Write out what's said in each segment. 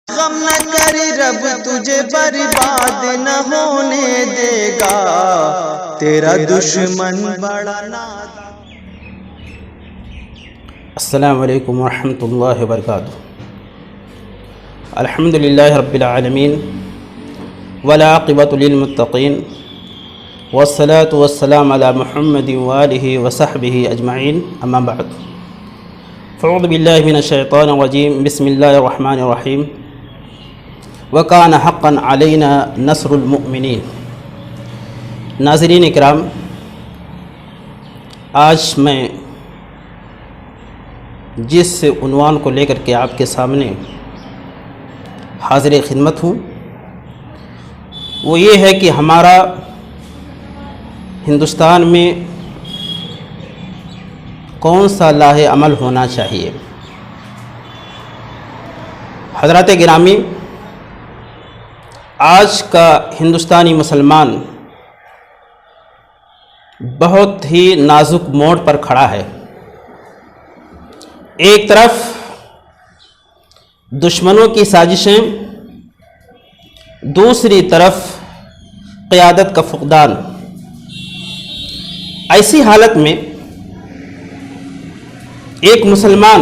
غم نہ کری رب تجھے برباد نہ ہونے دے گا، تیرا دشمن بڑا نادان۔ السلام علیکم ورحمۃ اللہ وبرکاتہ۔ الحمدللہ رب العالمین والعاقبۃ للمتقین والصلاة والسلام علی محمد وآلہ وصحبہ اجمعین، اما بعد فاعوذ باللہ من الشیطان الرجیم، بسم اللہ الرحمن الرحیم، وَكَانَ حَقًّا عَلَيْنَا نَصْرُ الْمُؤْمِنِينَ۔ ناظرین اکرام، آج میں جس عنوان کو لے کر کے آپ کے سامنے حاضر خدمت ہوں وہ یہ ہے کہ ہمارا ہندوستان میں کون سا لاہ عمل ہونا چاہیے۔ حضرات گرامی، آج کا ہندوستانی مسلمان بہت ہی نازک موڑ پر کھڑا ہے۔ ایک طرف دشمنوں کی سازشیں، دوسری طرف قیادت کا فقدان۔ ایسی حالت میں ایک مسلمان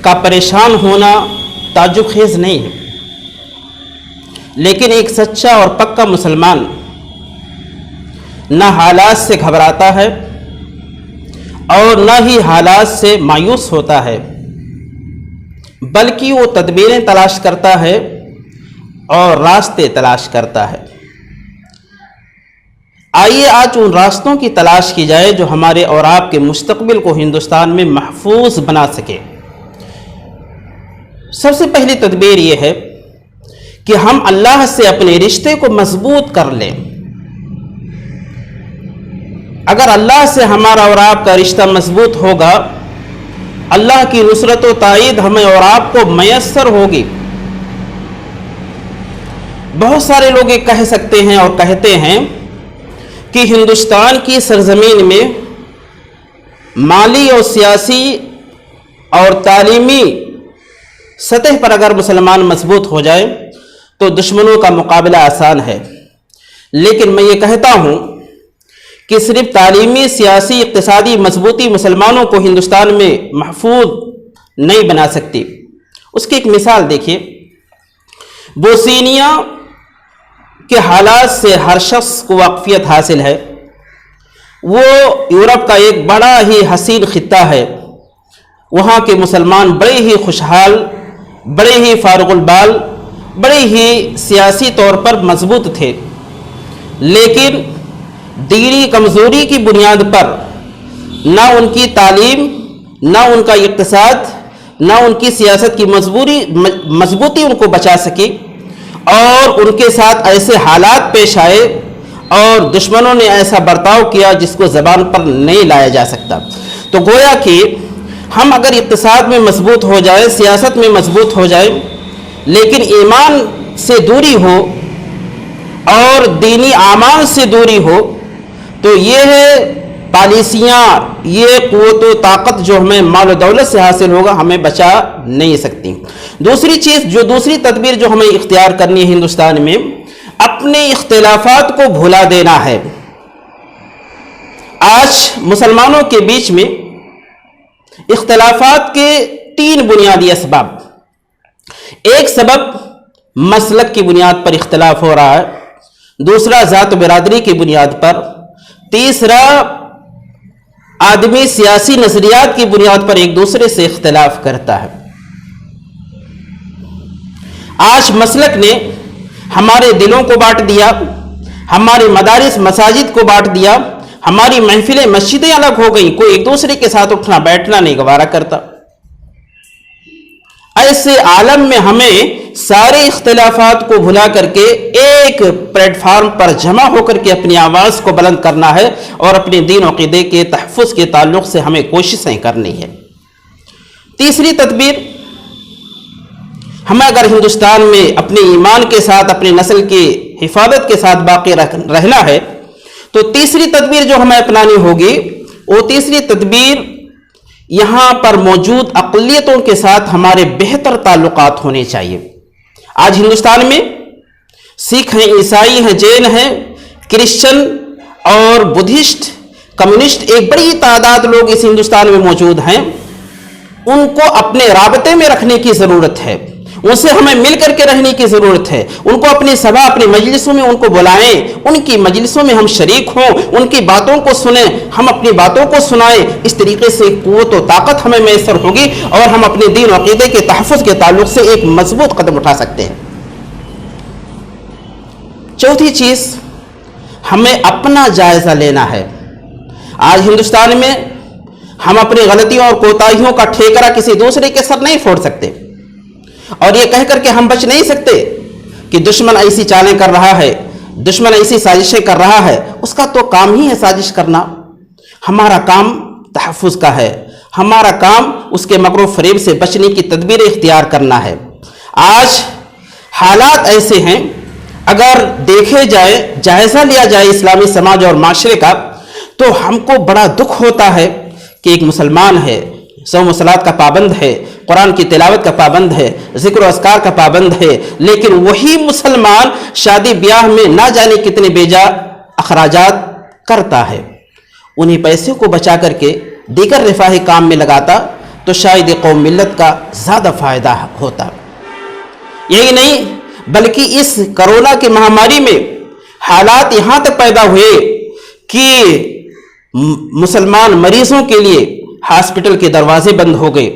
کا پریشان ہونا تعجب خیز نہیں ہے، لیکن ایک سچا اور پکا مسلمان نہ حالات سے گھبراتا ہے اور نہ ہی حالات سے مایوس ہوتا ہے، بلکہ وہ تدبیریں تلاش کرتا ہے اور راستے تلاش کرتا ہے۔ آئیے آج ان راستوں کی تلاش کی جائے جو ہمارے اور آپ کے مستقبل کو ہندوستان میں محفوظ بنا سکے۔ سب سے پہلی تدبیر یہ ہے کہ ہم اللہ سے اپنے رشتے کو مضبوط کر لیں۔ اگر اللہ سے ہمارا اور آپ کا رشتہ مضبوط ہوگا، اللہ کی نصرت و تائید ہمیں اور آپ کو میسر ہوگی۔ بہت سارے لوگ یہ کہہ سکتے ہیں اور کہتے ہیں کہ ہندوستان کی سرزمین میں مالی اور سیاسی اور تعلیمی سطح پر اگر مسلمان مضبوط ہو جائے تو دشمنوں کا مقابلہ آسان ہے، لیکن میں یہ کہتا ہوں کہ صرف تعلیمی، سیاسی، اقتصادی مضبوطی مسلمانوں کو ہندوستان میں محفوظ نہیں بنا سکتی۔ اس کی ایک مثال دیکھیے، بوسنیا کے حالات سے ہر شخص کو واقفیت حاصل ہے۔ وہ یورپ کا ایک بڑا ہی حسین خطہ ہے۔ وہاں کے مسلمان بڑے ہی خوشحال، بڑے ہی فارغ البال، بڑے ہی سیاسی طور پر مضبوط تھے، لیکن دینی کمزوری کی بنیاد پر نہ ان کی تعلیم، نہ ان کا اقتصاد، نہ ان کی سیاست کی مضبوطی ان کو بچا سکی، اور ان کے ساتھ ایسے حالات پیش آئے اور دشمنوں نے ایسا برتاؤ کیا جس کو زبان پر نہیں لایا جا سکتا۔ تو گویا کہ ہم اگر اقتصاد میں مضبوط ہو جائے، سیاست میں مضبوط ہو جائے، لیکن ایمان سے دوری ہو اور دینی اعمال سے دوری ہو، تو یہ ہے پالیسیاں، یہ قوت و طاقت جو ہمیں مال و دولت سے حاصل ہوگا ہمیں بچا نہیں سکتی۔ دوسری تدبیر جو ہمیں اختیار کرنی ہے ہندوستان میں، اپنے اختلافات کو بھلا دینا ہے۔ آج مسلمانوں کے بیچ میں اختلافات کے 3 بنیادی اسباب۔ ایک سبب مسلک کی بنیاد پر اختلاف ہو رہا ہے، دوسرا ذات و برادری کی بنیاد پر، تیسرا آدمی سیاسی نظریات کی بنیاد پر ایک دوسرے سے اختلاف کرتا ہے۔ آج مسلک نے ہمارے دلوں کو بانٹ دیا، ہمارے مدارس مساجد کو بانٹ دیا، ہماری محفلیں مسجدیں الگ ہو گئیں، کوئی ایک دوسرے کے ساتھ اٹھنا بیٹھنا نہیں گوارا کرتا۔ ایسے عالم میں ہمیں سارے اختلافات کو بھلا کر کے ایک پلیٹ فارم پر جمع ہو کر کے اپنی آواز کو بلند کرنا ہے، اور اپنے دین و عقیدے کے تحفظ کے تعلق سے ہمیں کوششیں کرنی ہے۔ تیسری تدبیر، ہمیں اگر ہندوستان میں اپنے ایمان کے ساتھ، اپنے نسل کی حفاظت کے ساتھ باقی رہنا ہے، تو تیسری تدبیر جو ہمیں اپنانی ہوگی، وہ تیسری تدبیر یہاں پر موجود اقلیتوں کے ساتھ ہمارے بہتر تعلقات ہونے چاہیے۔ آج ہندوستان میں سکھ ہیں، عیسائی ہیں، جین ہیں، کرسچن اور بدھسٹ، کمیونسٹ، ایک بڑی تعداد لوگ اس ہندوستان میں موجود ہیں۔ ان کو اپنے رابطے میں رکھنے کی ضرورت ہے، ان سے ہمیں مل کر کے رہنے کی ضرورت ہے۔ ان کو اپنی سبھا، اپنی مجلسوں میں ان کو بلائیں، ان کی مجلسوں میں ہم شریک ہوں، ان کی باتوں کو سنیں، ہم اپنی باتوں کو سنائیں۔ اس طریقے سے قوت و طاقت ہمیں میسر ہوگی اور ہم اپنے دین و عقیدے کے تحفظ کے تعلق سے ایک مضبوط قدم اٹھا سکتے ہیں۔ چوتھی چیز، ہمیں اپنا جائزہ لینا ہے۔ آج ہندوستان میں ہم اپنی غلطیوں اور کوتاہیوں کا ٹھیکرا کسی دوسرے کے سر نہیں پھوڑ سکتے، اور یہ کہہ کر کے ہم بچ نہیں سکتے کہ دشمن ایسی چالیں کر رہا ہے، دشمن ایسی سازشیں کر رہا ہے۔ اس کا تو کام ہی ہے سازش کرنا۔ ہمارا کام تحفظ کا ہے، ہمارا کام اس کے مکر و فریب سے بچنے کی تدبیر اختیار کرنا ہے۔ آج حالات ایسے ہیں، اگر دیکھے جائے، جائزہ لیا جائے اسلامی سماج اور معاشرے کا، تو ہم کو بڑا دکھ ہوتا ہے کہ ایک مسلمان ہے، صوم و صلات کا پابند ہے، قرآن کی تلاوت کا پابند ہے، ذکر و اذکار کا پابند ہے، لیکن وہی مسلمان شادی بیاہ میں نہ جانے کتنے بیجا اخراجات کرتا ہے۔ انہیں پیسے کو بچا کر کے دیگر رفاہی کام میں لگاتا تو شاید قوم ملت کا زیادہ فائدہ ہوتا۔ یہی نہیں بلکہ اس کرونا کی مہاماری میں حالات یہاں تک پیدا ہوئے کہ مسلمان مریضوں کے لیے ہاسپٹل کے دروازے بند ہو گئے،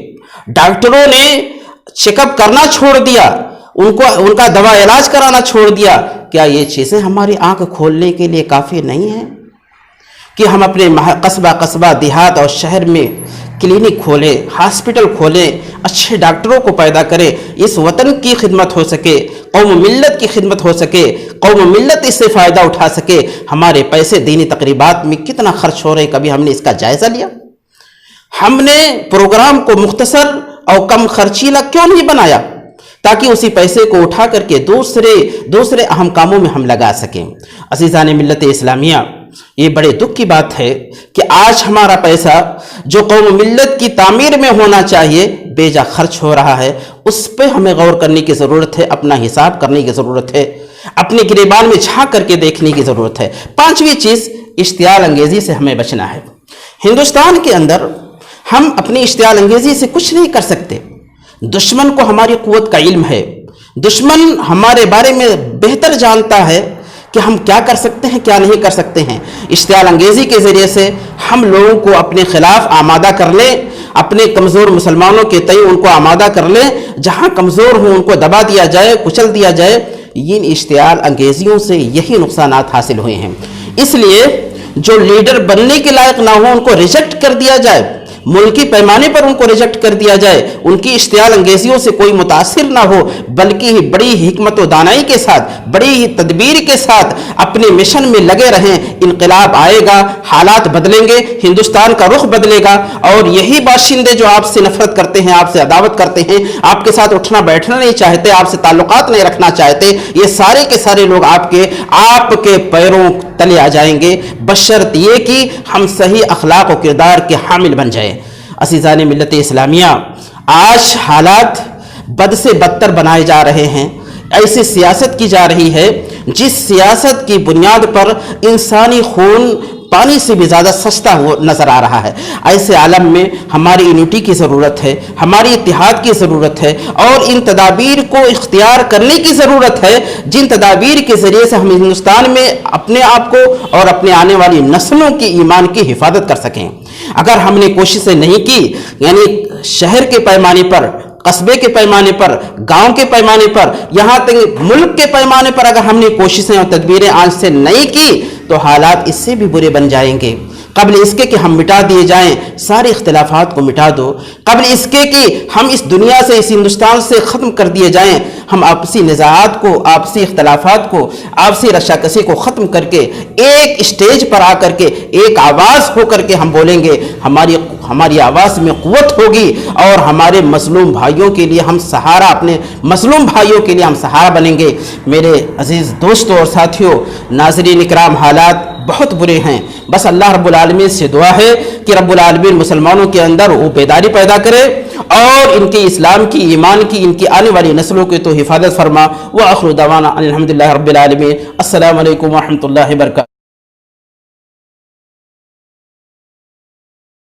ڈاکٹروں نے چیک اپ کرنا چھوڑ دیا، ان کا دوا علاج کرانا چھوڑ دیا۔ کیا یہ چیزیں ہماری آنکھ کھولنے کے لیے کافی نہیں ہیں کہ ہم اپنے قصبہ دیہات اور شہر میں کلینک کھولیں، ہاسپٹل کھولیں، اچھے ڈاکٹروں کو پیدا کریں، اس وطن کی خدمت ہو سکے، قوم ملت کی خدمت ہو سکے، قوم ملت اس سے فائدہ اٹھا سکے۔ ہمارے پیسے دینی تقریبات میں کتنا خرچ ہو رہے، کبھی ہم نے اس کا جائزہ لیا؟ ہم نے پروگرام کو مختصر اور کم خرچیلا کیوں نہیں بنایا تاکہ اسی پیسے کو اٹھا کر کے دوسرے اہم کاموں میں ہم لگا سکیں؟ عزیزان ملت اسلامیہ، یہ بڑے دکھ کی بات ہے کہ آج ہمارا پیسہ جو قوم ملت کی تعمیر میں ہونا چاہیے بیجا خرچ ہو رہا ہے۔ اس پہ ہمیں غور کرنے کی ضرورت ہے، اپنا حساب کرنے کی ضرورت ہے، اپنے گریبان میں جھانک کر کے دیکھنے کی ضرورت ہے۔ پانچویں چیز، اشتعال انگیزی سے ہمیں بچنا ہے۔ ہندوستان کے اندر ہم اپنی اشتعال انگیزی سے کچھ نہیں کر سکتے۔ دشمن کو ہماری قوت کا علم ہے، دشمن ہمارے بارے میں بہتر جانتا ہے کہ ہم کیا کر سکتے ہیں، کیا نہیں کر سکتے ہیں۔ اشتعال انگیزی کے ذریعے سے ہم لوگوں کو اپنے خلاف آمادہ کر لیں، اپنے کمزور مسلمانوں کے تئیں ان کو آمادہ کر لیں، جہاں کمزور ہوں ان کو دبا دیا جائے، کچل دیا جائے۔ ان اشتعال انگیزیوں سے یہی نقصانات حاصل ہوئے ہیں۔ اس لیے جو لیڈر بننے کے لائق نہ ہو ان کو ریجیکٹ کر دیا جائے، ملکی پیمانے پر ان کو ریجیکٹ کر دیا جائے، ان کی اشتعال انگیزیوں سے کوئی متاثر نہ ہو، بلکہ بڑی حکمت و دانائی کے ساتھ، بڑی ہی تدبیر کے ساتھ اپنے مشن میں لگے رہیں۔ انقلاب آئے گا، حالات بدلیں گے، ہندوستان کا رخ بدلے گا، اور یہی باشندے جو آپ سے نفرت کرتے ہیں، آپ سے عداوت کرتے ہیں، آپ کے ساتھ اٹھنا بیٹھنا نہیں چاہتے، آپ سے تعلقات نہیں رکھنا چاہتے، یہ سارے کے سارے لوگ آپ کے پیروں تلے آ جائیں گے، بشرط یہ کہ ہم صحیح اخلاق و کردار کے حامل بن جائیں۔ عزیزان ملت اسلامیہ، آج حالات بد سے بدتر بنائے جا رہے ہیں۔ ایسی سیاست کی جا رہی ہے جس سیاست کی بنیاد پر انسانی خون پانی سے بھی زیادہ سستا نظر آ رہا ہے۔ ایسے عالم میں ہماری یونٹی کی ضرورت ہے، ہماری اتحاد کی ضرورت ہے، اور ان تدابیر کو اختیار کرنے کی ضرورت ہے جن تدابیر کے ذریعے سے ہم ہندوستان میں اپنے آپ کو اور اپنے آنے والی نسلوں کی ایمان کی حفاظت کر سکیں۔ اگر ہم نے کوششیں نہیں کی، یعنی شہر کے پیمانے پر، قصبے کے پیمانے پر، گاؤں کے پیمانے پر، یہاں تک ملک کے پیمانے پر اگر ہم نے کوششیں اور تدبیریں آج سے نہیں کی تو حالات اس سے بھی برے بن جائیں گے۔ قبل اس کے کہ ہم مٹا دیے جائیں، سارے اختلافات کو مٹا دو۔ قبل اس کے کہ ہم اس دنیا سے، اس ہندوستان سے ختم کر دیے جائیں، ہم آپسی نزاعات کو، آپسی اختلافات کو، آپسی رشاکسی کو ختم کر کے ایک اسٹیج پر آ کر کے ایک آواز ہو کر کے ہم بولیں گے۔ ہماری آواز میں قوت ہوگی اور ہمارے مظلوم بھائیوں کے لیے ہم سہارا، اپنے مظلوم بھائیوں کے لیے ہم سہارا بنیں گے۔ میرے عزیز دوستوں اور ساتھیوں، ناظرین اکرام، حالات بہت برے ہیں. بس اللہ رب العالمین سے دعا ہے کہ رب العالمین مسلمانوں کے اندر وہ بیداری پیدا کرے اور ان کے اسلام کی، ایمان کی، ان کی آنے والی نسلوں کی تو حفاظت فرما. وآخر دعوانا الحمدللہ رب العالمین. السلام علیکم ورحمۃ اللہ وبرکاتہ.